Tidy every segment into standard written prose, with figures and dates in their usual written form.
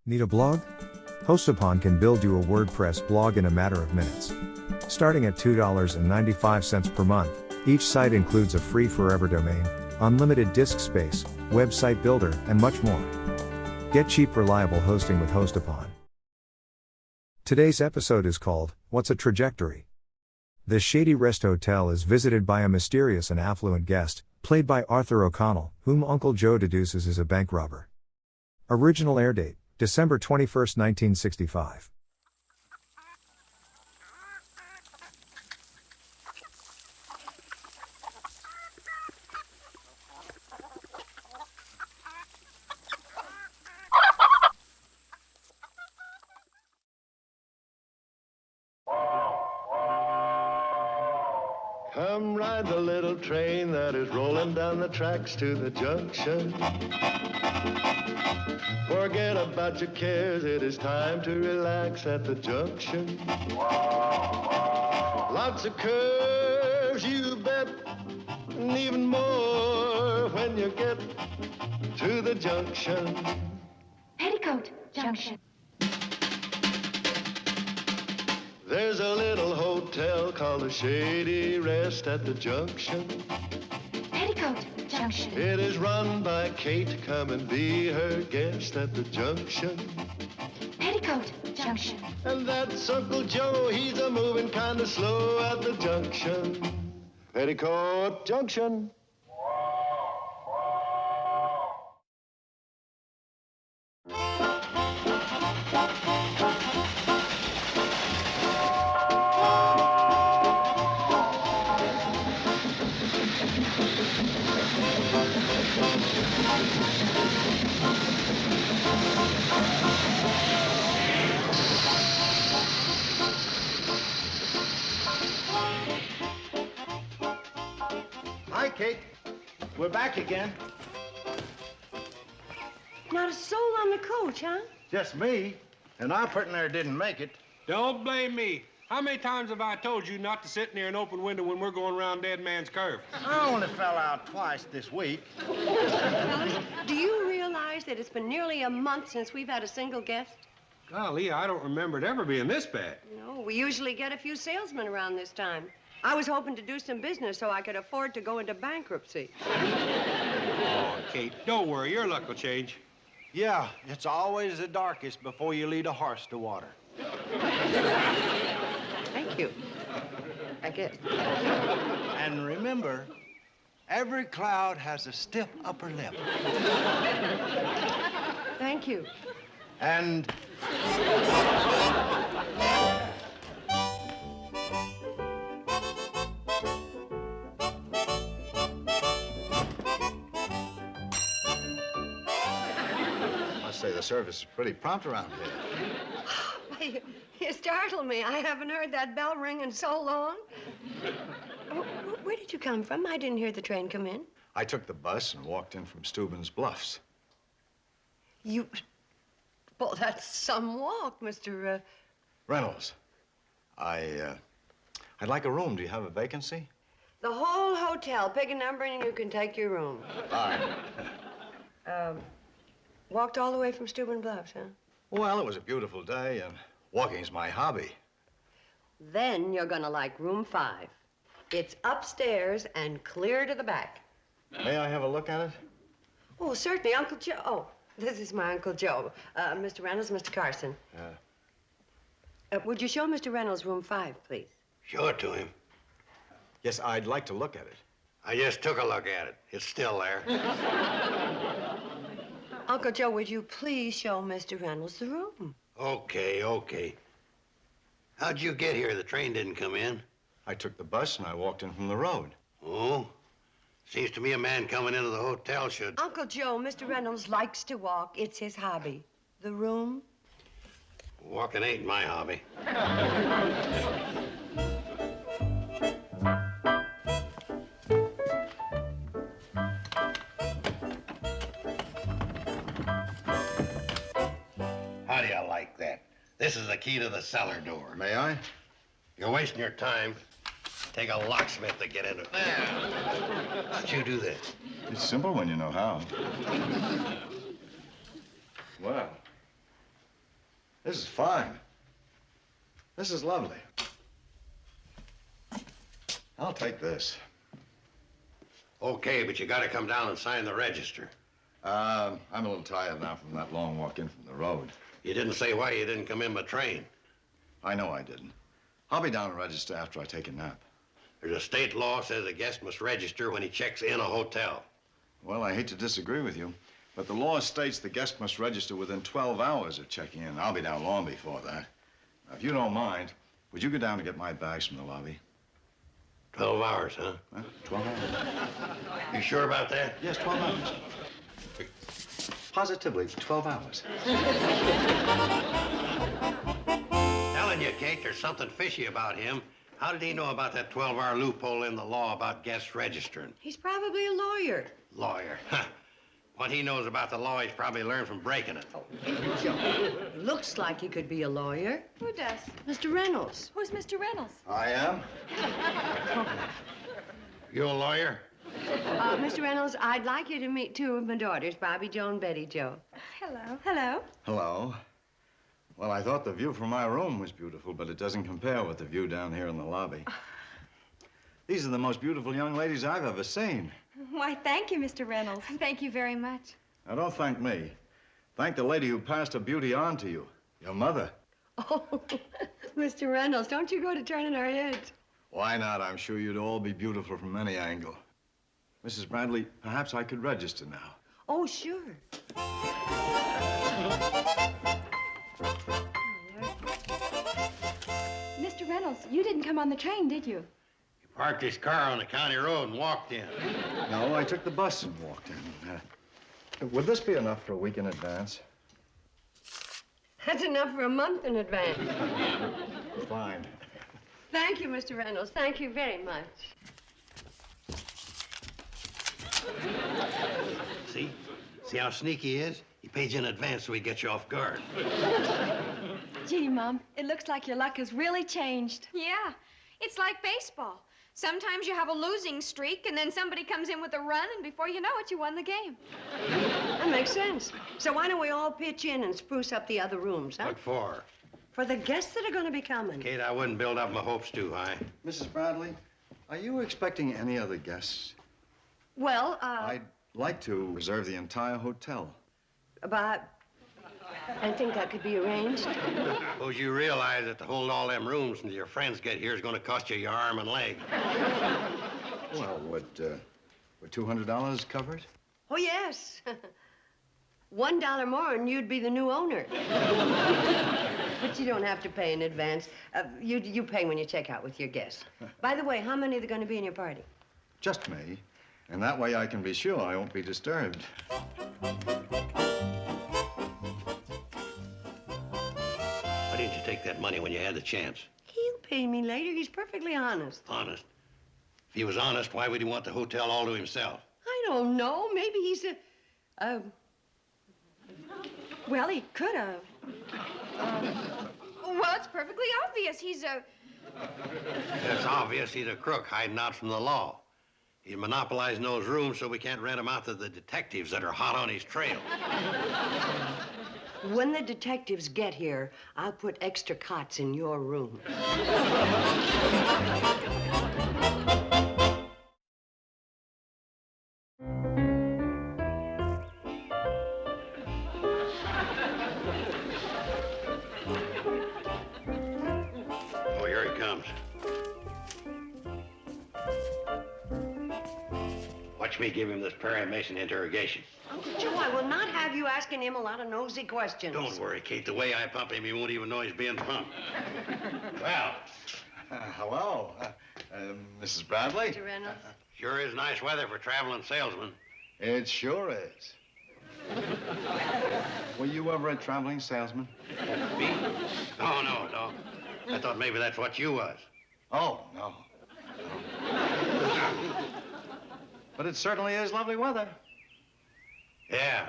Need a blog? Hostupon can build you a WordPress blog in a matter of minutes. Starting at $2.95 per month, each site includes a free forever domain, unlimited disk space, website builder, and much more. Get cheap, reliable hosting with Hostupon. Today's episode is called, What's a Trajectory? The Shady Rest Hotel is visited by a mysterious and affluent guest, played by Arthur O'Connell, whom Uncle Joe deduces is a bank robber. Original airdate, December 21, 1965. Come ride the little train that is rolling down the tracks to the junction. Forget about your cares, it is time to relax at the junction. Lots of curves, you bet, and even more when you get to the junction. Petticoat Junction. There's a little hotel called the Shady Rest at the junction. Petticoat Junction. It is run by Kate. Come and be her guest at the junction. Petticoat Junction. And that's Uncle Joe. He's a moving kind of slow at the junction. Petticoat Junction. Hi, Kate. We're back again. Not a soul on the coach, huh? Just me. And our partner didn't make it. Don't blame me. How many times have I told you not to sit near an open window when we're going around Dead Man's Curve? I only fell out twice this week. Do you realize that it's been nearly a month since we've had a single guest? Golly, I don't remember it ever being this bad. No, we usually get a few salesmen around this time. I was hoping to do some business so I could afford to go into bankruptcy. Oh, Kate, don't worry. Your luck will change. Yeah, it's always the darkest before you lead a horse to water. Thank you. I guess. And remember, every cloud has a stiff upper lip. Thank you. And... say the service is pretty prompt around here. You startled me. I haven't heard that bell ring in so long. Where did you come from? I didn't hear the train come in. I took the bus and walked in from Steuben's Bluffs. You... Well, that's some walk, Mr. Reynolds. I'd like a room. Do you have a vacancy? The whole hotel. Pick a number and you can take your room. All right. Walked all the way from Steuben Bluffs, huh? Well, it was a beautiful day, and walking's my hobby. Then you're gonna like room 5. It's upstairs and clear to the back. May I have a look at it? Oh, certainly, Uncle Joe. Oh, this is my Uncle Joe. Mr. Reynolds, Mr. Carson. Would you show Mr. Reynolds room 5, please? Show it to him. Yes, I'd like to look at it. I just took a look at it. It's still there. Uncle Joe, would you please show Mr. Reynolds the room? Okay. How'd you get here? The train didn't come in. I took the bus and I walked in from the road. Oh? Seems to me a man coming into the hotel should... Uncle Joe, Mr. Reynolds likes to walk. It's his hobby. The room? Walking ain't my hobby. How do you like that? This is the key to the cellar door. May I? You're wasting your time. Take a locksmith to get into it. There. How'd you do this? It's simple when you know how. Well, This is fine. This is lovely. I'll take this. Okay, but you gotta come down and sign the register. I'm a little tired now from that long walk in from the road. You didn't say why you didn't come in by train. I know I didn't. I'll be down and register after I take a nap. There's a state law says a guest must register when he checks in a hotel. Well, I hate to disagree with you, but the law states the guest must register within 12 hours of checking in. I'll be down long before that. Now, if you don't mind, would you go down and get my bags from the lobby? 12 hours, huh? 12 hours. You sure about that? Yes, 12 hours. Positively, 12 hours. Telling you, Kate, there's something fishy about him. How did he know about that 12-hour loophole in the law about guests registering? He's probably a lawyer. Lawyer. What he knows about the law, he's probably learned from breaking it. Looks like he could be a lawyer. Who does? Mr. Reynolds. Who's Mr. Reynolds? I am? You a lawyer? Mr. Reynolds, I'd like you to meet two of my daughters, Bobby Jo and Betty Jo. Hello. Hello. Hello. Well, I thought the view from my room was beautiful, but it doesn't compare with the view down here in the lobby. These are the most beautiful young ladies I've ever seen. Why, thank you, Mr. Reynolds. Thank you very much. Now, don't thank me. Thank the lady who passed her beauty on to you, your mother. Oh, Mr. Reynolds, don't you go to turning our heads. Why not? I'm sure you'd all be beautiful from any angle. Mrs. Bradley, perhaps I could register now. Oh, sure. Mr. Reynolds, you didn't come on the train, did you? He parked his car on the county road and walked in. No, I took the bus and walked in. Would this be enough for a week in advance? That's enough for a month in advance. Fine. Thank you, Mr. Reynolds. Thank you very much. See? See how sneaky he is? He pays you in advance so he gets you off guard. Gee, Mom, it looks like your luck has really changed. Yeah, it's like baseball. Sometimes you have a losing streak, and then somebody comes in with a run, and before you know it, you won the game. That makes sense. So why don't we all pitch in and spruce up the other rooms, huh? What for? For the guests that are going to be coming. Kate, I wouldn't build up my hopes too high. Mrs. Bradley, are you expecting any other guests? Well, I'd like to reserve the entire hotel. About... I think that could be arranged. Suppose you realize that to hold all them rooms until your friends get here is going to cost you your arm and leg. Well, would $200 cover it? Oh, yes. $1 more and you'd be the new owner. But you don't have to pay in advance. You pay when you check out with your guests. By the way, how many are there going to be in your party? Just me. And that way I can be sure I won't be disturbed. Why didn't you take that money when you had the chance? He'll pay me later. He's perfectly honest. Honest? If he was honest, why would he want the hotel all to himself? I don't know. Maybe he's a... Well, he could have. Well, it's perfectly obvious. He's a... It's obvious he's a crook hiding out from the law. He's monopolizing those rooms so we can't rent them out to the detectives that are hot on his trail. When the detectives get here, I'll put extra cots in your room. Oh, here he comes. Watch me give him this Perry Mason interrogation. Uncle Joe, I will not have you asking him a lot of nosy questions. Don't worry, Kate. The way I pump him, he won't even know he's being pumped. Well, Hello, Mrs. Bradley. Mr. Reynolds. sure is nice weather for traveling salesmen. It sure is. Were you ever a traveling salesman? Me? Oh, no. I thought maybe that's what you was. Oh, no. But it certainly is lovely weather. Yeah.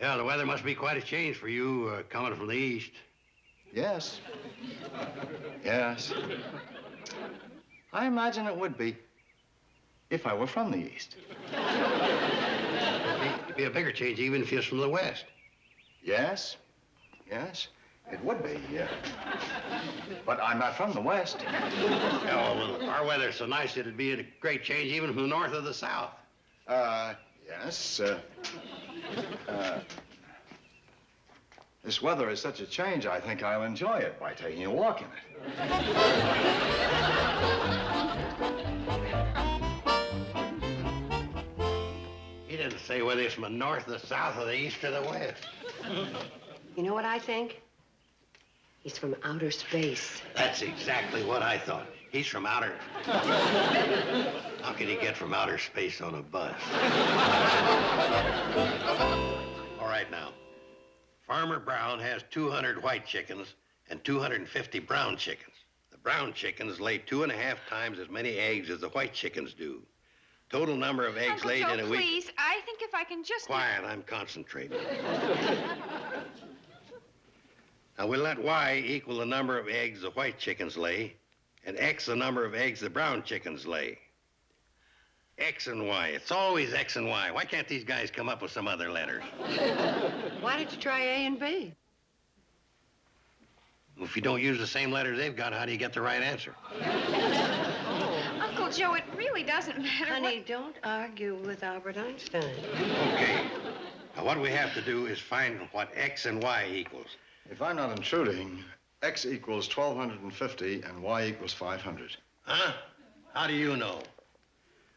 Yeah, the weather must be quite a change for you coming from the east. Yes. Yes. I imagine it would be if I were from the east. It'd be a bigger change even if you're from the west. Yes. Yes. It would be, but I'm not from the West. Yeah, well, our weather's so nice, it'd be a great change even from the north or the south. Yes, this weather is such a change, I think I'll enjoy it by taking a walk in it. He didn't say whether it's from the north, the south, or the east, or the west. You know what I think? He's from outer space. That's exactly what I thought. He's from outer... How can he get from outer space on a bus? All right, now. Farmer Brown has 200 white chickens and 250 brown chickens. The brown chickens lay 2.5 times as many eggs as the white chickens do. Total number of eggs Uncle laid Joe, in a week... please, I think if I can just... Quiet, I'm concentrating. Now, we'll let Y equal the number of eggs the white chickens lay, and X the number of eggs the brown chickens lay. X and Y. It's always X and Y. Why can't these guys come up with some other letters? Why don't you try A and B? If you don't use the same letters they've got, how do you get the right answer? Uncle Joe, it really doesn't matter. Honey, don't argue with Albert Einstein. Okay. Now, what we have to do is find what X and Y equals. If I'm not intruding, X equals 1,250 and Y equals 500. Huh? How do you know?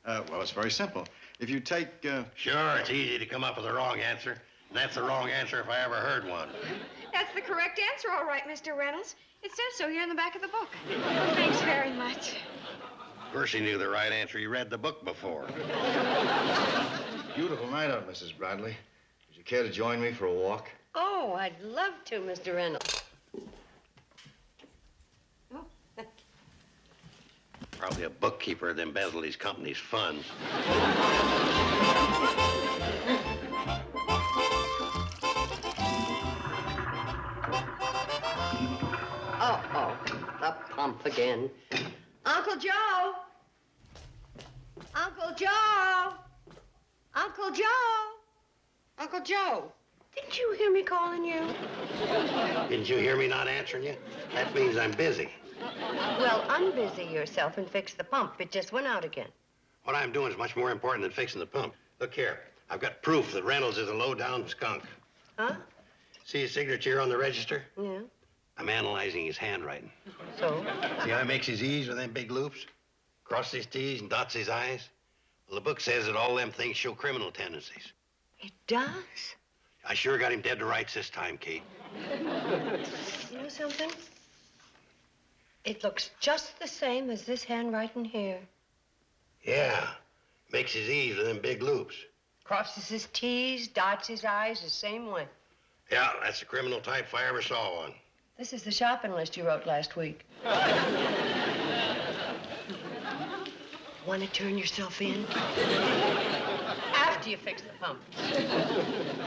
Well, it's very simple. If you take... Sure, it's easy to come up with the wrong answer. And that's the wrong answer if I ever heard one. That's the correct answer, all right, Mr. Reynolds. It says so here in the back of the book. Thanks very much. Of course he knew the right answer. He read the book before. Beautiful night out, Mrs. Bradley. Would you care to join me for a walk? Oh, I'd love to, Mr. Reynolds. Probably a bookkeeper that embezzled his company's funds. Uh-oh, the pump again. Uncle Joe! Uncle Joe! Uncle Joe! Uncle Joe, didn't you hear me calling you? Didn't you hear me not answering you? That means I'm busy. Well, unbusy yourself and fix the pump. It just went out again. What I'm doing is much more important than fixing the pump. Look here, I've got proof that Reynolds is a low-down skunk. Huh? See his signature on the register? Yeah. I'm analyzing his handwriting. So? See how he makes his E's with them big loops? Crosses his T's and dots his I's? Well, the book says that all them things show criminal tendencies. It does? I sure got him dead to rights this time, Kate. You know something? It looks just the same as this handwriting here. Yeah, makes his E's with them big loops. Crosses his T's, dots his I's the same way. Yeah, that's a criminal type if I ever saw one. This is the shopping list you wrote last week. Want to turn yourself in? After you fix the pump.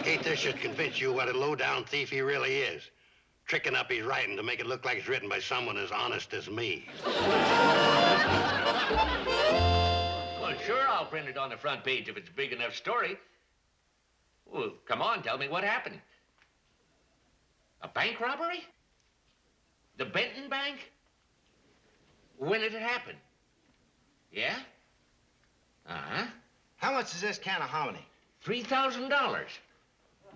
Kate, this should convince you what a low-down thief he really is. Tricking up his writing to make it look like it's written by someone as honest as me. Well, sure, I'll print it on the front page if it's a big enough story. Well, come on, tell me what happened. A bank robbery? The Benton Bank? When did it happen? Yeah? Uh-huh. How much is this can of hominy? $3,000.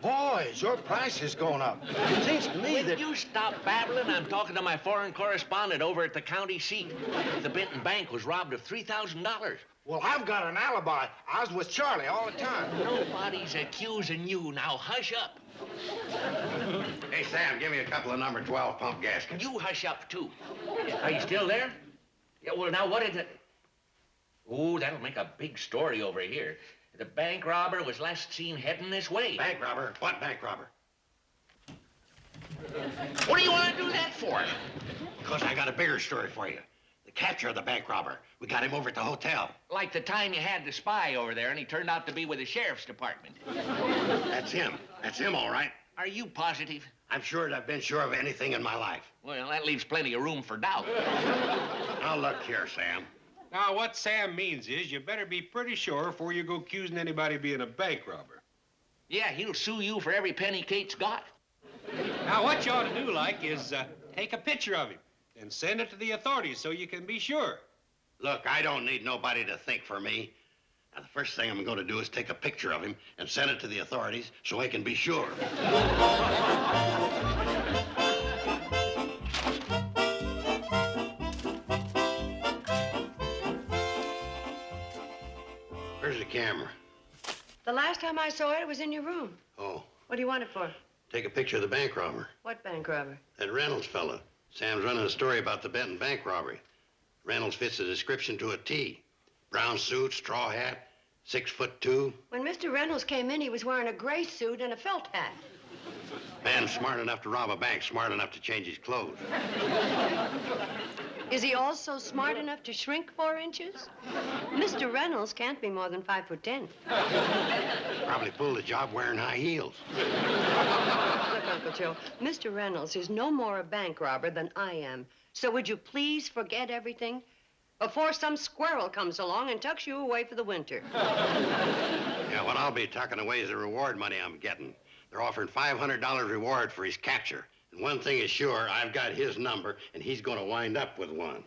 Boys, your price is going up. It seems to me Will that... you stop babbling? I'm talking to my foreign correspondent over at the county seat. The Benton Bank was robbed of $3,000. Well, I've got an alibi. I was with Charlie all the time. Nobody's accusing you. Now, hush up. Hey, Sam, give me a couple of number 12 pump gaskets. You hush up, too. Are you still there? Yeah, well, now, what is it? Oh, that'll make a big story over here. The bank robber was last seen heading this way. Bank robber? What bank robber? What do you want to do that for? Because I got a bigger story for you. The capture of the bank robber. We got him over at the hotel. Like the time you had the spy over there and he turned out to be with the sheriff's department. That's him. That's him, all right. Are you positive? I'm sure as I've been sure of anything in my life. Well, that leaves plenty of room for doubt. Now, look here, Sam. Now, what Sam means is you better be pretty sure before you go accusing anybody of being a bank robber. Yeah, he'll sue you for every penny Kate's got. Now, what you ought to do, like, is take a picture of him and send it to the authorities so you can be sure. Look, I don't need nobody to think for me. Now, the first thing I'm going to do is take a picture of him and send it to the authorities so I can be sure. Where's the camera? The last time I saw it, it was in your room. Oh. What do you want it for? Take a picture of the bank robber. What bank robber? That Reynolds fella. Sam's running a story about the Benton bank robbery. Reynolds fits the description to a T. Brown suit, straw hat, 6'2". When Mr. Reynolds came in, he was wearing a gray suit and a felt hat. Man smart enough to rob a bank, smart enough to change his clothes. Is he also smart enough to shrink 4 inches? Mr. Reynolds can't be more than 5'10". Probably pulled the job wearing high heels. Look, Uncle Joe, Mr. Reynolds is no more a bank robber than I am. So would you please forget everything before some squirrel comes along and tucks you away for the winter? Yeah, what I'll be tucking away is the reward money I'm getting. They're offering $500 reward for his capture. And one thing is sure, I've got his number, and he's going to wind up with one.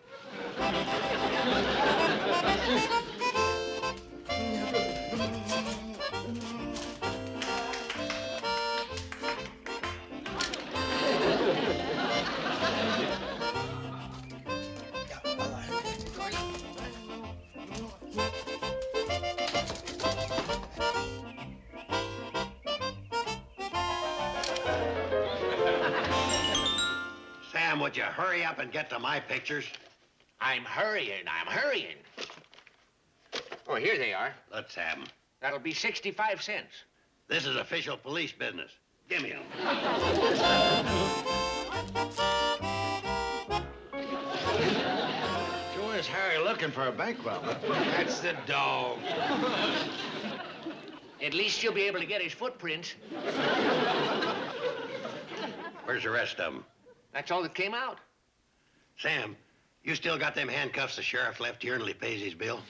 Sam, would you hurry up and get to my pictures? I'm hurrying. Oh, here they are. Let's have them. That'll be 65 cents. This is official police business. Give me them. Sure is Harry looking for a bank robber. That's the dog. At least you'll be able to get his footprints. Where's the rest of them? That's all that came out. Sam, you still got them handcuffs the sheriff left here until he pays his bill?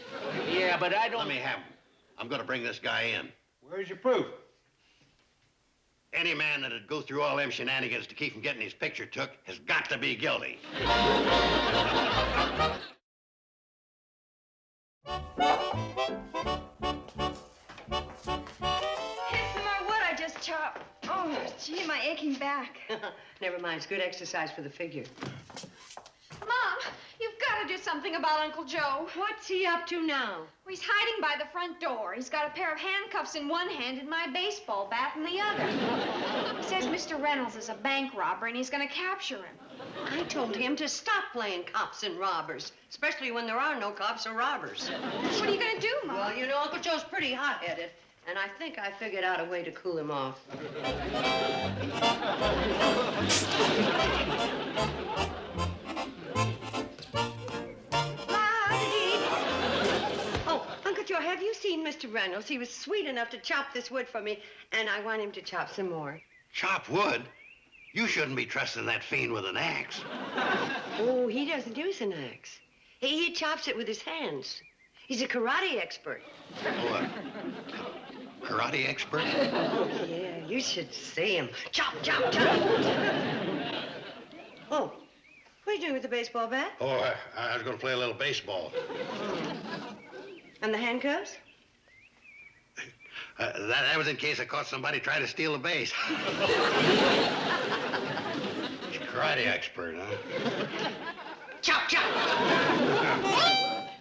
Yeah, but I don't... Let me have them. I'm going to bring this guy in. Where's your proof? Any man that'd go through all them shenanigans to keep from getting his picture took has got to be guilty. Here's some more wood I just chopped. Oh, gee, my aching back. Never mind, it's good exercise for the figure. Mom, you've got to do something about Uncle Joe. What's he up to now? Well, he's hiding by the front door. He's got a pair of handcuffs in one hand and my baseball bat in the other. He says Mr. Reynolds is a bank robber and he's going to capture him. I told him to stop playing cops and robbers, especially when there are no cops or robbers. What are you going to do, Mom? Well, you know, Uncle Joe's pretty hot-headed, and I think I figured out a way to cool him off. Oh, Uncle Joe, have you seen Mr. Reynolds? He was sweet enough to chop this wood for me, and I want him to chop some more. Chop wood? You shouldn't be trusting that fiend with an axe. Oh, he doesn't use an axe. He chops it with his hands. He's a karate expert. Oh, a karate expert? Yeah, you should see him. Chop, chop, chop. Oh, what are you doing with the baseball bat? Oh, I was going to play a little baseball. And the handcuffs? That was in case I caught somebody trying to steal a base. Karate expert, huh? Chop, chop!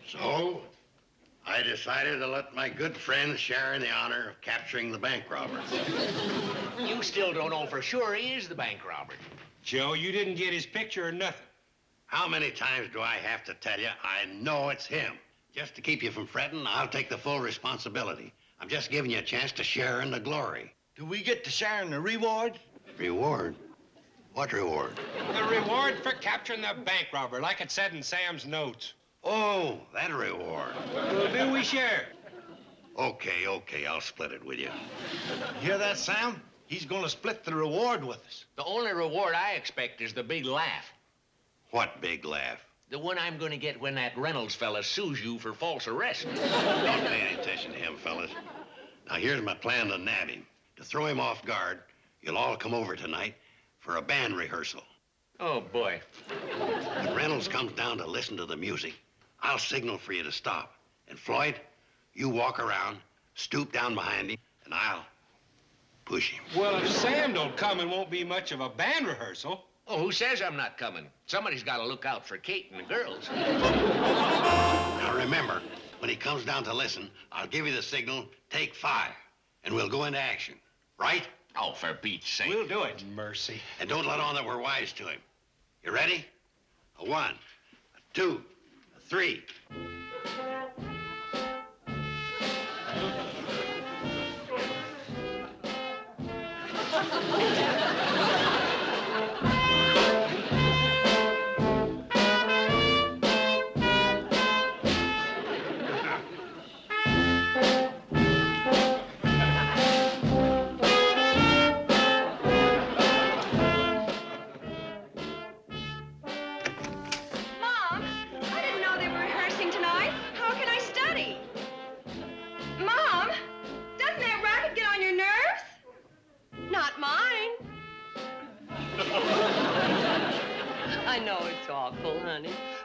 So, I decided to let my good friend share in the honor of capturing the bank robber. You still don't know for sure he is the bank robber. Joe, you didn't get his picture or nothing. How many times do I have to tell you I know it's him? Just to keep you from fretting, I'll take the full responsibility. I'm just giving you a chance to share in the glory. Do we get to share in the reward? Reward? What reward? The reward for capturing the bank robber, like it said in Sam's notes. Oh, that reward. Well, do we share? Okay, I'll split it with you. You hear that, Sam? He's going to split the reward with us. The only reward I expect is the big laugh. What big laugh? The one I'm going to get when that Reynolds fella sues you for false arrest. Don't pay any attention to him, fellas. Now, here's my plan to nab him. To throw him off guard, you'll all come over tonight, for a band rehearsal. Oh, boy. When Reynolds comes down to listen to the music, I'll signal for you to stop. And Floyd, you walk around, stoop down behind him, and I'll push him. Well, if Sam don't come, it won't be much of a band rehearsal. Oh, who says I'm not coming? Somebody's got to look out for Kate and the girls. Now remember, when he comes down to listen, I'll give you the signal, take 5, and we'll go into action. Right? Oh, for Pete's sake. We'll do it. Mercy. And don't let on that we're wise to him. You ready? A 1, a 2, a 3.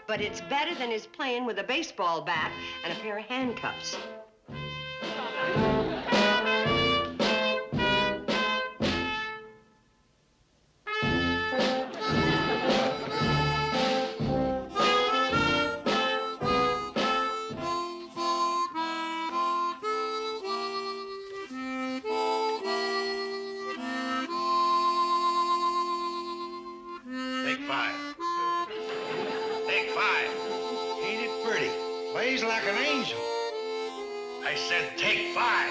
But it's better than his playing with a baseball bat and a pair of handcuffs. Take 5. Take 5. Ain't it pretty? Plays like an angel. I said take 5.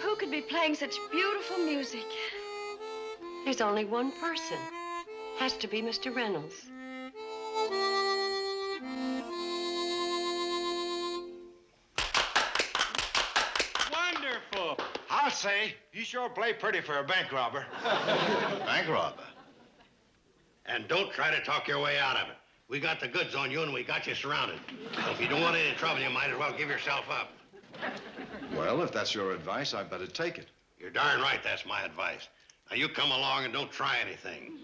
Who could be playing such beautiful music? There's only one person. Has to be Mr. Reynolds. Wonderful. I'll say, you sure play pretty for a bank robber. Bank robber? And don't try to talk your way out of it. We got the goods on you and we got you surrounded. So if you don't want any trouble, you might as well give yourself up. Well, if that's your advice, I'd better take it. You're darn right that's my advice. Now you come along and don't try anything.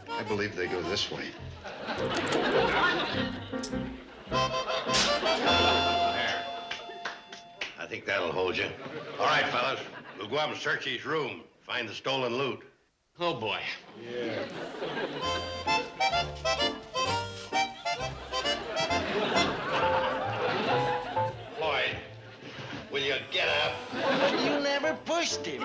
I believe they go this way. There. I think that'll hold you. All right, fellas. We'll go up and search his room. Find the stolen loot. Oh, boy. Yeah. Floyd, will you get up? You never pushed him.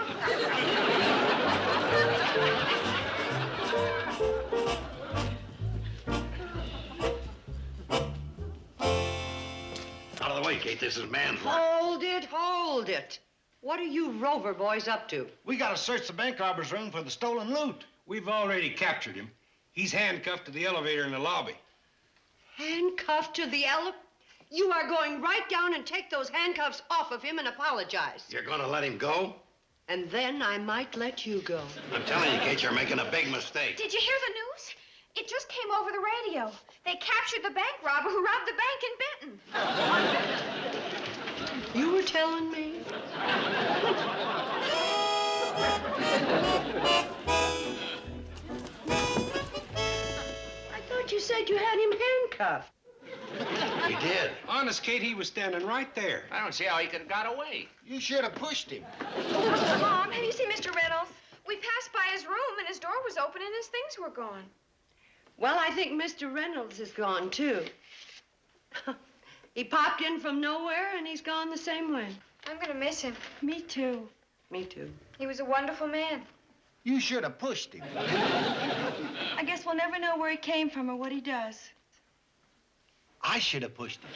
Out of the way, Kate. This is man's work. Hold it, hold it. What are you Rover boys up to? We gotta search the bank robber's room for the stolen loot. We've already captured him. He's handcuffed to the elevator in the lobby. Handcuffed to the elevator? You are going right down and take those handcuffs off of him and apologize. You're gonna let him go? And then I might let you go. I'm telling you, Kate, you're making a big mistake. Did you hear the news? It just came over the radio. They captured the bank robber who robbed the bank in Benton. You were telling me? I thought you said you had him handcuffed. He did. Honest, Kate, he was standing right there. I don't see how he could have got away. You should have pushed him. Mom, have you seen Mr. Reynolds? We passed by his room and his door was open and his things were gone. Well, I think Mr. Reynolds is gone, too. He popped in from nowhere, and he's gone the same way. I'm gonna miss him. Me too. Me too. He was a wonderful man. You should have pushed him. I guess we'll never know where he came from or what he does. I should have pushed him.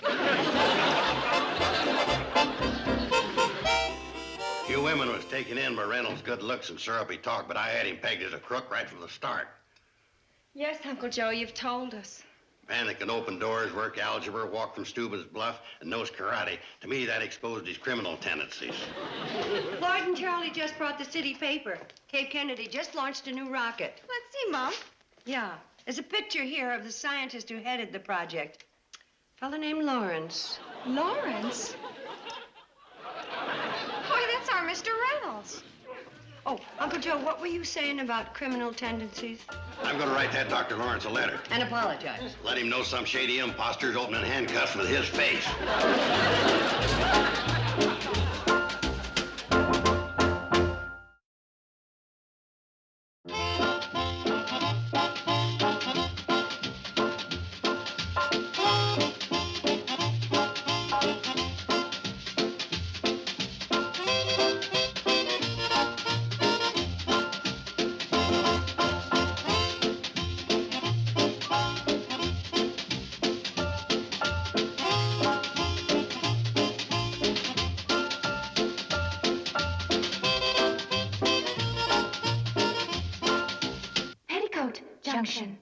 You women was taken in by Reynolds' good looks and syrupy talk, but I had him pegged as a crook right from the start. Yes, Uncle Joe, you've told us. Man that can open doors, work algebra, walk from Steuben's Bluff, and knows karate. To me, that exposed his criminal tendencies. Floyd and Charlie just brought the city paper. Cape Kennedy just launched a new rocket. Let's see, Mom. Yeah. There's a picture here of the scientist who headed the project. A fellow named Lawrence. Lawrence? Boy, that's our Mr. Reynolds. Oh, Uncle Joe, what were you saying about criminal tendencies? I'm going to write that Dr. Lawrence a letter. And apologize. Let him know some shady imposter's opening handcuffs with his face. Petticoat Junction.